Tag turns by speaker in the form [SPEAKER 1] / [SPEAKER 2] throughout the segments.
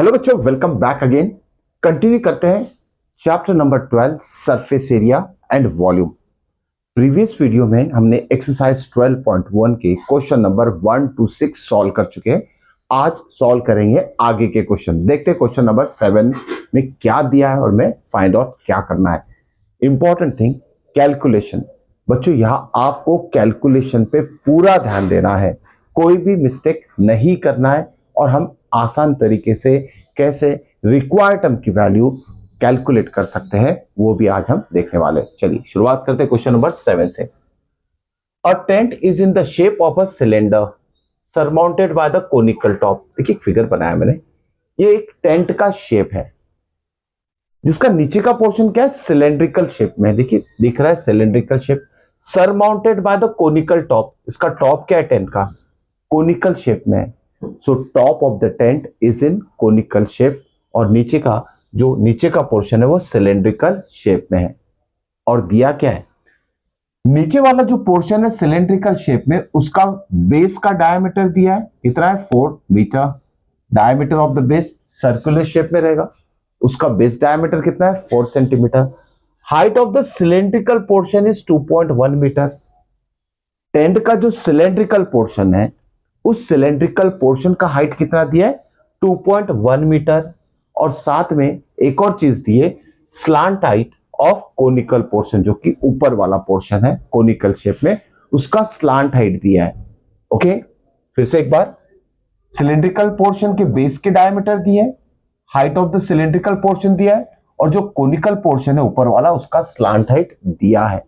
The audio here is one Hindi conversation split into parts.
[SPEAKER 1] हेलो बच्चों, वेलकम बैक अगेन। कंटिन्यू करते हैं chapter number 12 surface area and volume. Previous video में हमने एक्सरसाइज 12.1 के क्वेश्चन नंबर 1 to 6 सॉल्व कर चुके हैं। आज सॉल्व करेंगे आगे के क्वेश्चन। देखते हैं क्वेश्चन नंबर 7 में क्या दिया है और मैं फाइंड आउट क्या करना है। Important thing calculation. बच्चों यहां आपको कैलकुलेशन पे पूरा ध्यान देना है, कोई भी मिस्टेक नहीं करना है और हम आसान तरीके से कैसे रिक्वायर्ड टर्म की वैल्यू कैलकुलेट कर सकते हैं वो भी आज हम देखने वाले हैं। चलिए शुरुआत करते हैं क्वेश्चन नंबर 7 से। A tent is in the shape of a cylinder surmounted by the conical top. देखिए एक फिगर बनाया मैंने, ये एक टेंट का शेप है जिसका नीचे का पोर्शन क्या है, सिलेंड्रिकल शेप में। देखिए दिख रहा है cylindrical shape, surmounted by the conical top. इसका टॉप क्या है टेंट का, कोनिकल शेप में है। So top of the tent is in conical shape और नीचे का जो नीचे का पोर्शन है वो सिलेंड्रिकल शेप में है। और दिया क्या है, नीचे वाला जो पोर्शन है सिलेंड्रिकल शेप में उसका बेस का डायमीटर दिया है, कितना है 4 metre. Diameter of the base circular shape में रहेगा, उसका बेस डायमीटर कितना है 4 centimetre. Height of the cylindrical portion is 2.1 metre. Tent का जो सिलेंड्रिकल पोर्शन है उस सिलेंड्रिकल पोर्शन का हाइट कितना दिया है 2.1 मीटर। और साथ में एक और चीज दी है, slant height of conical portion, जो कि ऊपर वाला पोर्शन है कोनिकल शेप में, उसका स्लांट हाइट दिया है। ओके, फिर से एक बार, सिलेंड्रिकल पोर्शन के बेस के डायमीटर दिए, height of the cylindrical portion दिया है और जो कोनिकल पोर्शन है ऊपर वाला उसका स्लांट हाइट दिया है।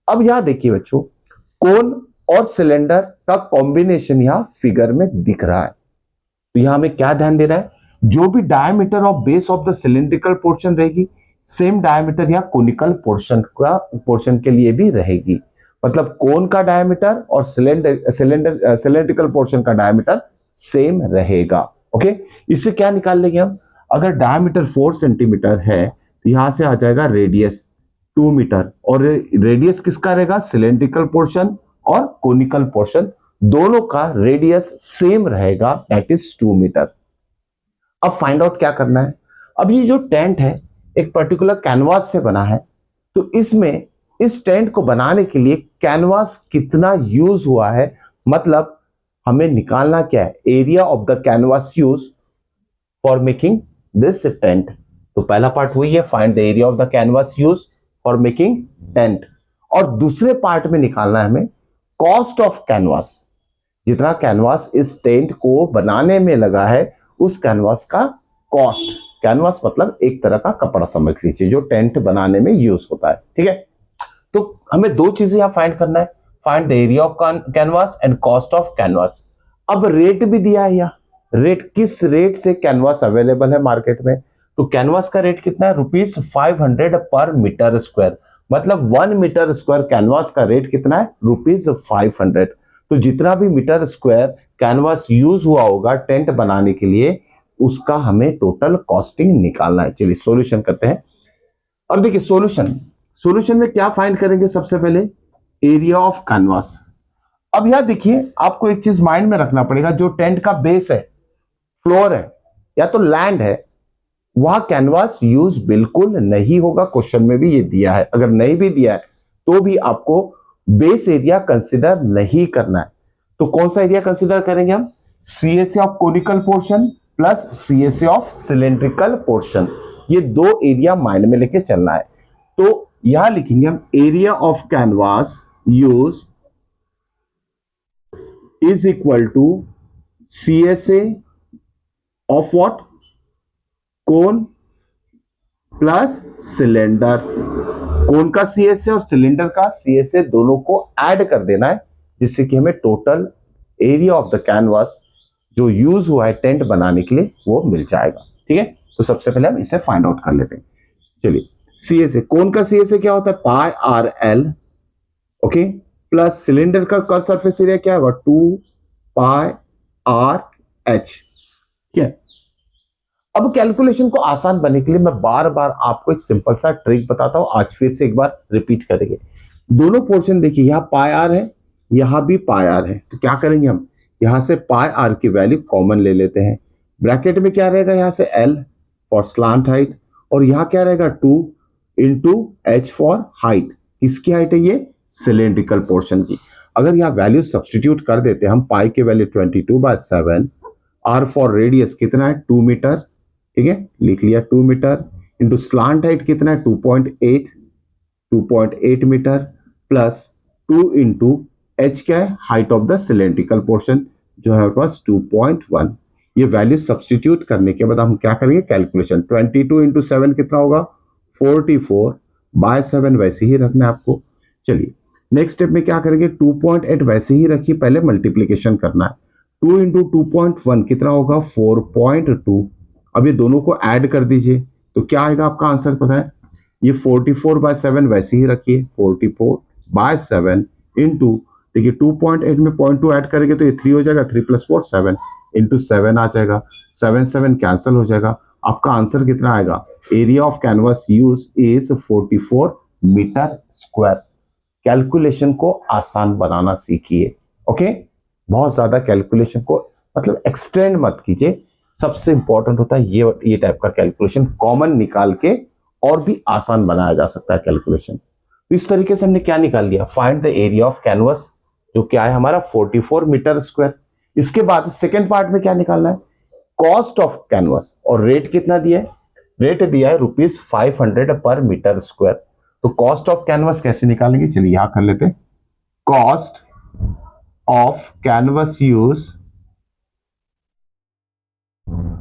[SPEAKER 1] अब यहां देखिए बच्चों, कोन और सिलेंडर का कॉम्बिनेशन यहां फिगर में दिख रहा है। तो यहां हमें क्या ध्यान देना है, जो भी diameter of base of the cylindrical portion रहेगी सेम डायमीटर यहां कोनिकल पोर्शन के लिए भी रहेगी। मतलब कोन का डायमीटर और सिलेंड्रिकल पोर्शन का डायमीटर सेम रहेगा। ओके, इससे क्या निकाल लेंगे हम, अगर डायमीटर 4 सेंटीमीटर है तो यहां से आ जाएगा रेडियस 2 मीटर और रेडियस किसका रहेगा, सिलेंड्रिकल पोर्शन और कोनिकल पोर्शन दोनों का रेडियस सेम रहेगा, दैट इज 2 मीटर। अब फाइंड आउट क्या करना है। अब ये जो टेंट है एक पर्टिकुलर कैनवास से बना है, तो इसमें इस टेंट को बनाने के लिए कैनवास कितना यूज हुआ है, मतलब हमें निकालना क्या है, area of the canvas use for making this tent. तो पहला पार्ट वही है, find the area of the canvas use for making tent. और दूसरे पार्ट में निकालना है हमें कॉस्ट ऑफ कैनवास, जितना कैनवास इस टेंट को बनाने में लगा है उस कैनवास का कॉस्ट। कैनवास मतलब एक तरह का कपड़ा समझ लीजिए जो टेंट बनाने में यूज होता है। ठीक है, तो हमें दो चीजें यहां फाइंड करना है, find the area of canvas and cost of canvas. अब रेट भी दिया है, यहाँ रेट किस रेट से कैनवास अवेलेबल है मार्केट में। तो कैनवास का रेट कितना है, ₹500 पर मीटर स्क्वायर। मतलब 1 मीटर स्क्वायर कैनवास का रेट कितना है, ₹500। तो जितना भी मीटर स्क्वायर कैनवास यूज हुआ होगा टेंट बनाने के लिए उसका हमें टोटल कॉस्टिंग निकालना है। चलिए सॉल्यूशन करते हैं। और देखिए सॉल्यूशन में क्या फाइंड करेंगे, सबसे पहले एरिया ऑफ कैनवास। अब यहां देखिए आपको एक चीज माइंड में रखना पड़ेगा, जो टेंट का बेस है, फ्लोर है या तो लैंड है, वहां कैनवास यूज बिल्कुल नहीं होगा। क्वेश्चन में भी ये दिया है, अगर नहीं भी दिया है तो भी आपको बेस एरिया कंसिडर नहीं करना है। तो कौन सा एरिया कंसिडर करेंगे हम, CSA of conical portion plus CSA of cylindrical portion. ये दो एरिया माइंड में लेके चलना है। तो यहां लिखेंगे हम area of canvas use is equal to CSA of what, cone plus cylinder. Cone का सीएसए और सिलेंडर का सीएसए दोनों को ऐड कर देना है, जिससे कि हमें total area of the canvas जो यूज हुआ है टेंट बनाने के लिए वो मिल जाएगा। ठीक है, तो सबसे पहले हम इसे फाइंड आउट कर लेते हैं। चलिए सीएसए, कोन का सीएसए क्या होता है, pi r l, okay, plus cylinder का कर सरफेस एरिया क्या होगा 2 पाई आर एच। ठीक है, अब कैलकुलेशन को आसान बनने के लिए मैं बार बार आपको एक सिंपल सा ट्रिक बताता हूं, आज फिर से एक बार रिपीट करेंगे। दोनों पोर्शन देखिए, यहां पाई आर है, यहां भी पाई आर है, तो क्या करेंगे हम, यहां से पाई आर की वैल्यू कॉमन ले लेते हैं। ब्रैकेट में क्या रहेगा यहां से L फॉर स्लांट हाइट, और यहां क्या रहेगा 2 इंटू H फॉर हाइट। किसकी हाइट है ये? सिलेंड्रिकल पोर्शन की। अगर यहां वैल्यू सब्सटीट्यूट कर देते हम, पाई की वैल्यू 22/7, R फॉर रेडियस कितना है 2 मीटर, ठीक है लिख लिया 2 मीटर, इंटू स्लांट हाइट कितना है 2.8 मीटर, प्लस 2 इंटू H क्या है? Height of the cylindrical portion जो है हमारे पास 2.1। ये वैल्यू सब्सटीट्यूट करने के बाद हम क्या करेंगे? कैलकुलेशन 22 इंटू 7 कितना होगा? 44/7 वैसे ही रखना है आपको। चलिए नेक्स्ट स्टेप में क्या करेंगे? 2.8 वैसे ही रखिए, पहले मल्टीप्लीकेशन करना है। 2 इंटू 2.1 कितना होगा? 4.2। अब ये दोनों को ऐड कर दीजिए तो क्या आएगा आपका आंसर पता है? ये 44/7 वैसे ही रखिए, 44/7 इंटू, देखिए 2.8 में 0.2 ऐड करेंगे तो ये 3 हो जाएगा, 3 + 4 7 इंटू 7 आ जाएगा, 7 कैंसिल हो जाएगा। आपका आंसर कितना आएगा? Area of canvas use is 44 metre square. Calculation को आसान बनाना सीखिए, ओके। बहुत ज्यादा कैलकुलेशन को मतलब एक्सटेंड मत कीजिए। सबसे इंपॉर्टेंट होता है ये टाइप का कैलकुलेशन कॉमन निकाल के और भी आसान बनाया जा सकता है कैलकुलेशन। तो इस तरीके से हमने क्या निकाल लिया? Find the area of canvas, जो क्या है हमारा 44 मीटर स्क्वायर। इसके बाद सेकेंड पार्ट में क्या निकालना है? कॉस्ट ऑफ कैनवस, और रेट कितना दिया है? रेट दिया है ₹500 पर मीटर स्क्वायर। तो कॉस्ट ऑफ कैनवस कैसे निकालेंगे? चलिए यहां कर लेते हैं। Cost of canvas use,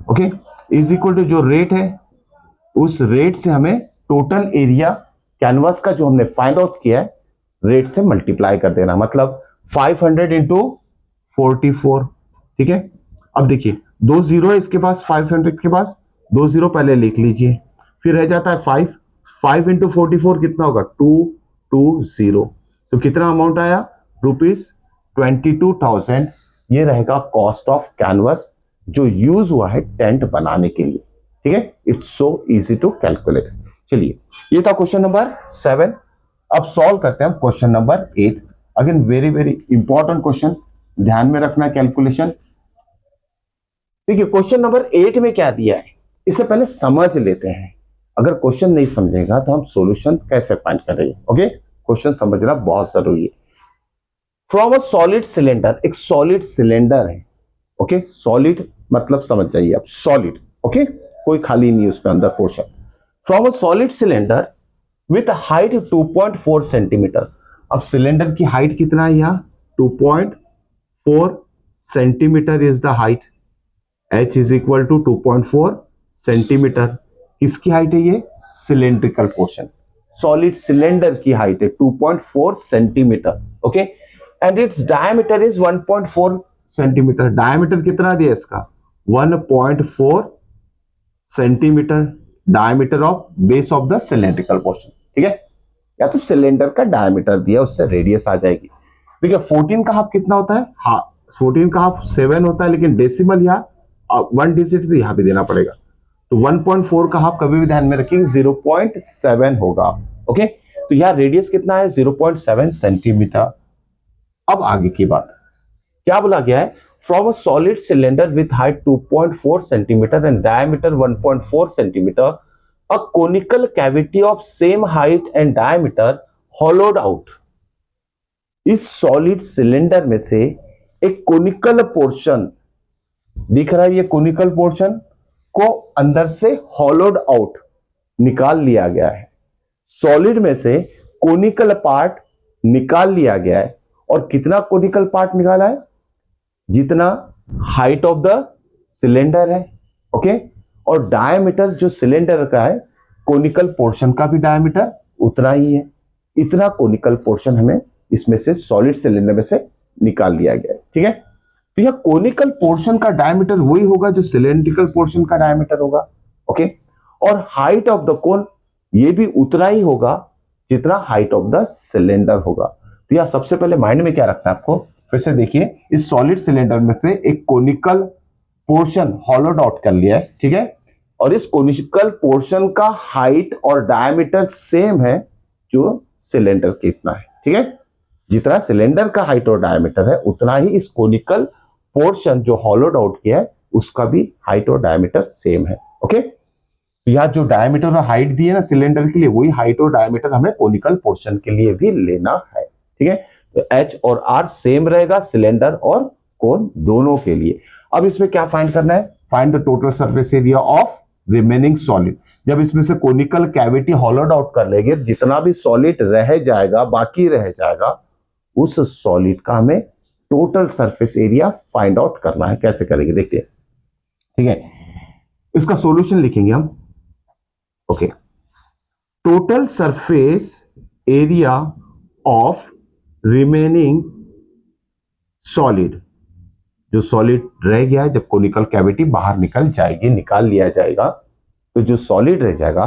[SPEAKER 1] okay, is equal to जो रेट है उस रेट से हमें टोटल एरिया कैनवस का जो हमने फाइंड आउट किया है रेट से मल्टीप्लाई कर देना, मतलब 500 इंटू 44, ठीक है। अब देखिए 2 जीरो है इसके पास, 500 के पास 2 जीरो पहले लिख लीजिए, फिर रह जाता है 5 इंटू 44 कितना होगा? 220। तो कितना अमाउंट आया? ₹22,000। ये रहेगा कॉस्ट ऑफ कैनवस जो यूज हुआ है टेंट बनाने के लिए, ठीक है। It's so easy to calculate. चलिए ये था क्वेश्चन नंबर 7। अब सॉल्व करते हैं question number 8। Again very very important question, ध्यान में रखना कैलकुलेशन। देखिए क्वेश्चन नंबर 8 में क्या दिया है इससे पहले समझ लेते हैं। अगर क्वेश्चन नहीं समझेगा तो हम सॉल्यूशन कैसे फाइंड करेंगे? ओके, क्वेश्चन समझना बहुत जरूरी है। फ्रॉम अ सॉलिड सिलेंडर, एक सॉलिड सिलेंडर है, ओके, सॉलिड मतलब समझ जाइए आप, सॉलिड, ओके, कोई खाली नहीं उसमें अंदर portion. From a solid cylinder with height 2.4 centimetre. अब सिलेंडर की हाइट कितना है? यहां 2.4 centimetre is the height. H is equal to 2.4 centimetre. किसकी हाइट है ये? सिलेंड्रिकल पोर्शन, सॉलिड सिलेंडर की हाइट है 2.4 centimetre, okay. And its diameter is 1.4 centimetre. Diameter कितना दिया इसका? 1.4 centimetre diameter of base of the cylindrical portion, ठीक है। या तो सिलेंडर का डायमीटर दिया उससे रेडियस आ जाएगी। देखिए 14 का हाफ कितना होता है? हाँ 14 का हाफ 7 होता है, लेकिन डेसिमल यहाँ 1 डिजिट तो यहां भी देना पड़ेगा। तो 1.4 का हाफ कभी भी ध्यान में रखिए 0.7 होगा, ओके। तो यहां रेडियस कितना है? 0.7 सेंटीमीटर। अब आगे की बात क्या बोला गया है? From a solid cylinder with height 2.4 centimetre and diameter 1.4 centimetre, a conical cavity of same height and diameter होलोड out. इस सॉलिड सिलेंडर में से एक कोनिकल पोर्शन दिख रहा है, ये कोनिकल पोर्शन को अंदर से होलोड आउट निकाल लिया गया है। सॉलिड में से कोनिकल पार्ट निकाल लिया गया है, और कितना कोनिकल पार्ट निकाला है? जितना हाइट ऑफ द सिलेंडर है, ओके, और डायमीटर जो सिलेंडर का है कोनिकल पोर्शन का भी डायमीटर उतना ही है। इतना कोनिकल पोर्शन हमें इसमें से सॉलिड सिलेंडर में से निकाल लिया गया है, ठीक है। तो यह कोनिकल पोर्शन का डायमीटर वही होगा जो सिलेंड्रिकल पोर्शन का डायमीटर होगा, ओके। और हाइट ऑफ द कोन ये भी उतना ही होगा जितना हाइट ऑफ द सिलेंडर होगा। तो यह सबसे पहले माइंड में क्या रखना है आपको? फिर से देखिए, इस सॉलिड सिलेंडर में से एक कोनिकल पोर्शन होलोड आउट कर लिया है, ठीक है, और इस कोनिकल पोर्शन का हाइट और डायमीटर सेम है जो सिलेंडर के इतना है, ठीक है। जितना सिलेंडर का हाइट और डायमीटर है उतना ही इस कोनिकल पोर्शन जो होलोड आउट किया है उसका भी हाइट और डायमीटर सेम है। ओके, यहाँ जो डायमीटर और हाइट दी है ना सिलेंडर के लिए, वही हाइट और डायमीटर हमें कोनिकल पोर्शन के लिए भी लेना है। ठीक है, तो एच और आर सेम रहेगा सिलेंडर और कोन दोनों के लिए। अब इसमें क्या फाइंड करना है, find the total surface area of remaining solid. जब इसमें से कोनिकल कैविटी हॉलोड आउट कर लेंगे, जितना भी सॉलिड रह जाएगा, बाकी रह जाएगा, उस सॉलिड का हमें total surface area find out करना है। कैसे करेंगे देखिए। ठीक है, इसका सॉल्यूशन लिखेंगे हम। Okay, total surface area of remaining solid, जो सॉलिड रह गया है, जब कोनिकल कैविटी बाहर निकल जाएगी, निकाल लिया जाएगा, तो जो सॉलिड रह जाएगा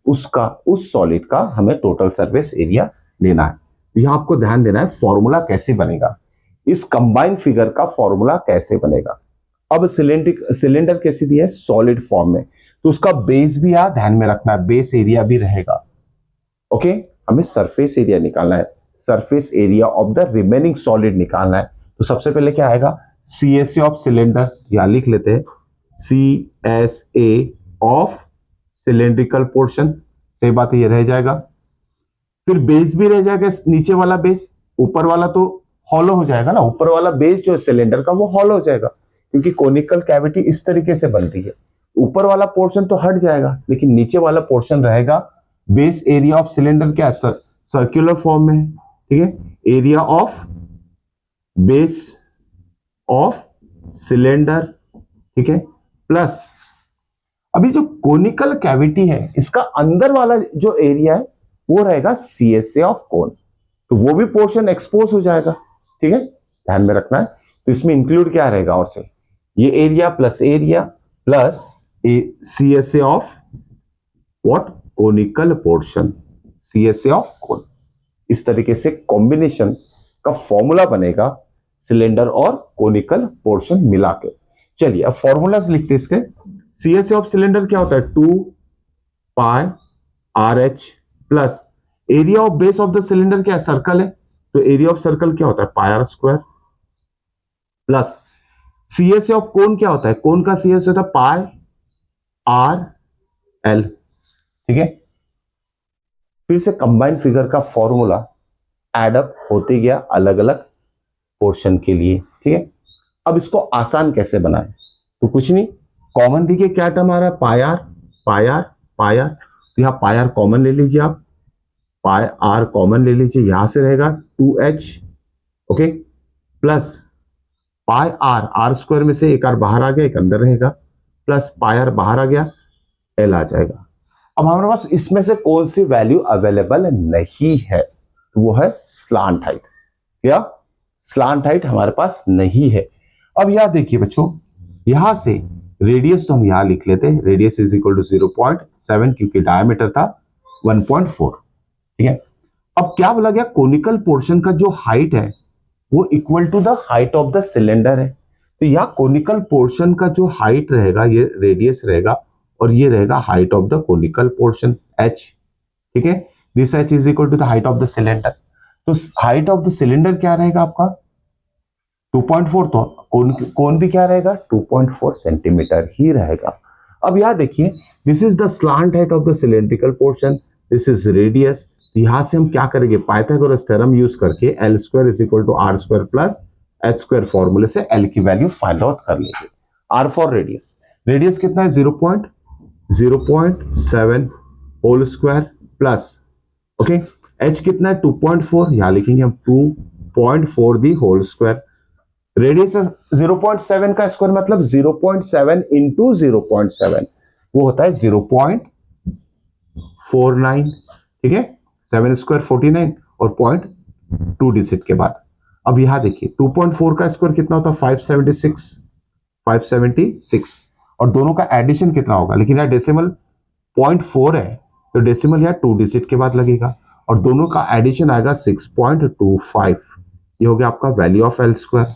[SPEAKER 1] उसका, उस सॉलिड का हमें टोटल सरफेस एरिया लेना है। यहां आपको ध्यान देना है फॉर्मूला कैसे बनेगा, इस कंबाइन फिगर का फॉर्मूला कैसे बनेगा। अब सिलेंडर कैसी दी है, सॉलिड फॉर्म में, तो उसका बेस भी यहां ध्यान में रखना है, बेस एरिया भी रहेगा। ओके, हमें सरफेस एरिया निकालना है, surface area of the remaining solid निकालना है। तो सबसे पहले क्या आएगा, CSA ऑफ सिलेंडर, यहां लिख लेते हैं CSA ऑफ सिलेंड्रिकल पोर्शन, सही बात है, ये रह जाएगा। फिर बेस भी रह जाएगा, नीचे वाला बेस, ऊपर वाला तो हॉलो हो जाएगा ना, ऊपर वाला बेस जो सिलेंडर का वो हॉलो हो जाएगा, क्योंकि कोनिकल कैविटी इस तरीके से बन रही है। ऊपर वाला पोर्शन तो हट जाएगा, लेकिन नीचे वाला पोर्शन रहेगा। बेस एरिया ऑफ सिलेंडर क्या है, सर्कुलर फॉर्म में है। ठीक है, area of base of cylinder, ठीक है, प्लस अभी जो कोनिकल कैविटी है, इसका अंदर वाला जो एरिया है वो रहेगा CSA ऑफ कोन, तो वो भी पोर्शन एक्सपोज हो जाएगा। ठीक है, ध्यान में रखना है। तो इसमें इंक्लूड क्या रहेगा, और से ये area plus CSA of what, conical portion, CSA of cone. इस तरीके से कॉम्बिनेशन का फॉर्मूला बनेगा सिलेंडर और कोनिकल पोर्शन मिला के। चलिए अब फॉर्मूलाज लिखते हैं इसके। CSA ऑफ सिलेंडर क्या होता है, 2 पाई RH plus area of base of the cylinder क्या है, सर्कल है, तो एरिया ऑफ सर्कल क्या होता है, पाई R square, plus CSA of cone क्या होता है, कोन का CSA होता है पाई RL। ठीक है, फिर से कंबाइंड फिगर का फॉर्मूला एडअप होते गया अलग अलग पोर्शन के लिए। ठीक है, अब इसको आसान कैसे बनाएं, तो कुछ नहीं, कॉमन देखिए क्या टर्म आ रहा है, पाई आर, तो यहां पाई आर कॉमन ले लीजिए, आप पाई आर कॉमन ले लीजिए, यहां से रहेगा 2H। Okay, plus pi R square में से एक आर बाहर आ गया, एक अंदर रहेगा, प्लस पाई आर बाहर आ गया, L आ जाएगा। अब हमारे पास इसमें से कौन सी वैल्यू अवेलेबल नहीं है, तो वो है स्लांट हाइट, या स्लांट हाइट हमारे पास नहीं है। अब यहां देखिए बच्चों, यहां से रेडियस तो हम यहां लिख लेते हैं, रेडियस इज इक्वल टू 0.7, क्योंकि डायमीटर था 1.4। ठीक है, अब क्या बोला गया, कोनिकल पोर्शन का जो हाइट है वो equal to the height of the cylinder है। तो यहां कोनिकल पोर्शन का जो हाइट रहेगा, ये रेडियस रहेगा, और ये रहेगा height of the conical portion H। ठीक है, this H is equal to the height of the cylinder. तो हाइट ऑफ द सिलेंडर क्या रहेगा आपका 2.4, तो कोन भी क्या रहेगा 2.4 सेंटीमीटर ही रहेगा। अब यहां देखिए, this is the slant height of the cylindrical portion, this is radius. यहां से हम क्या करेंगे, पाइथागोरस थ्योरम यूज करके L square is equal to R square plus H square फॉर्मूले से L की वैल्यू फाइंड आउट कर लेंगे। R फॉर रेडियस, रेडियस कितना है 0.7 whole square plus, okay, H कितना है 2.4, यहां लिखेंगे हम 2.4 दी होल स्क्वायर। रेडियस 0.7 का स्क्वायर मतलब 0.7 इंटू 0.7, वो होता है 0.49। ठीक है, 7 स्क्वायर 49 और 0.2 डिजिट के बाद। अब यहां देखिए 2.4 का स्क्वायर कितना होता है 576, और दोनों का एडिशन कितना होगा, लेकिन यहां डेसिमल 0.4 है, तो डेसिमल यहां 2 डिजिट के बाद लगेगा, और दोनों का एडिशन आएगा 6.25। ये हो गया आपका वैल्यू ऑफ L स्क्वायर।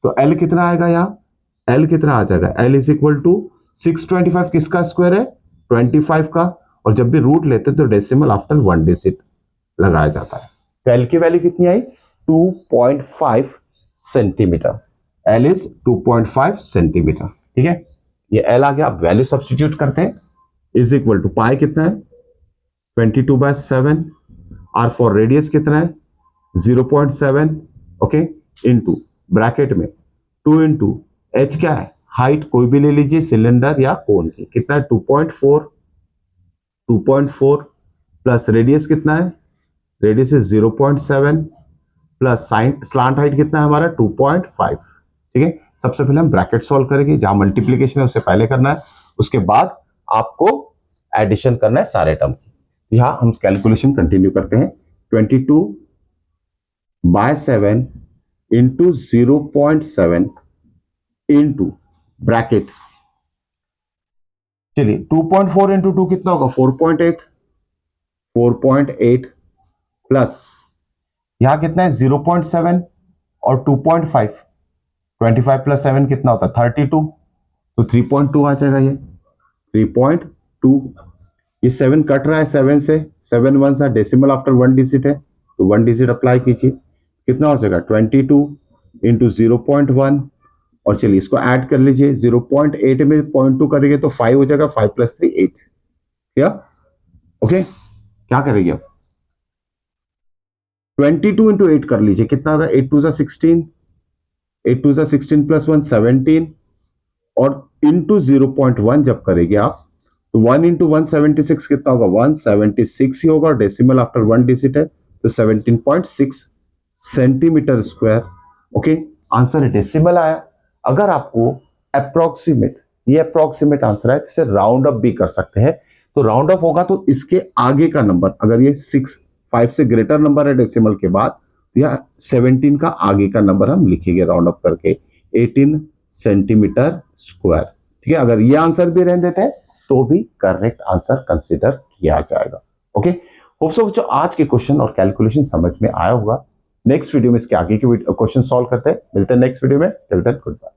[SPEAKER 1] तो L कितना आएगा, यहाँ L कितना आ जाएगा, L इज इक्वल टू 625, किसका स्क्वायर है 25 का, और जब भी रूट लेते तो डेसिमल आफ्टर 1 डिजिट लगाया जाता है। तो L की वैल्यू कितनी आई 2.5 सेंटीमीटर, L इज 2.5 सेंटीमीटर। ठीक है, ये एल आ गया, आप वैल्यू सब्सटीट्यूट करते हैं, इज इक्वल टू पाई कितना है 22/7, आर फॉर रेडियस कितना है 0.7, ओके, इनटू ब्रैकेट में 2 इंटू एच क्या है हाइट, कोई भी ले लीजिए सिलेंडर या कोन की, कितना है 2.4 प्लस रेडियस कितना है, radius is 0.7 plus sign slant height कितना है हमारा 2.5। ठीक है, सबसे पहले हम ब्रैकेट सॉल्व करेंगे, जहां मल्टीप्लीकेशन है उससे पहले करना है, उसके बाद आपको एडिशन करना है सारे टर्म की। यहां हम कैलकुलेशन कंटिन्यू करते हैं, 22/7 इंटू 0.7 इंटू ब्रैकेट, चलिए 2.4 इंटू 2 कितना होगा 4.8 प्लस यहां कितना है 0.7 और 2.5, 25 प्लस 7 कितना होता है 32, तो 3.2 आ जाएगा ये 3.2। ये 7 कट रहा है 7 से, 7 वन सा डेसिमल आफ्टर 1 डिजिट है, तो 1 डिजिट अप्लाई कीजिए, कितना हो जाएगा 22 इंटू 0.1, और चलिए इसको ऐड कर लीजिए, 0.8 में 0.2 करेंगे तो 5 हो जाएगा, 5 प्लस 3 8, क्या ओके, क्या करेंगे अब 22 इंटू 8 कर लीजिए, कितना होगा 8 2 16, 8 2 16 प्लस 1 17, और इंटू 0.1 जब करेंगे आप तो 1 इंटू 176 कितना होगा 176 ही होगा, और डेसिमल आफ्टर 1 डिजिट है तो 17.6 centimetre square. Okay, answer decimal आया। अगर आपको अप्रोक्सीमेट, ये अप्रोक्सीमेट आंसर है, इसे राउंड अप भी कर सकते हैं, तो राउंड अप होगा तो इसके आगे का नंबर, अगर ये 5 से ग्रेटर नंबर है डेसिमल के बाद, या 17 का आगे का नंबर हम लिखेंगे राउंड अप करके 18 सेंटीमीटर स्क्वायर। ठीक है, अगर ये आंसर भी रहने देते हैं तो भी करेक्ट आंसर कंसिडर किया जाएगा। ओके, होप सो बच्चों आज के क्वेश्चन और कैलकुलेशन समझ में आया होगा। नेक्स्ट वीडियो में इसके आगे के क्वेश्चन सॉल्व करते हैं, मिलते हैं नेक्स्ट वीडियो में, टिल देन गुड बाय।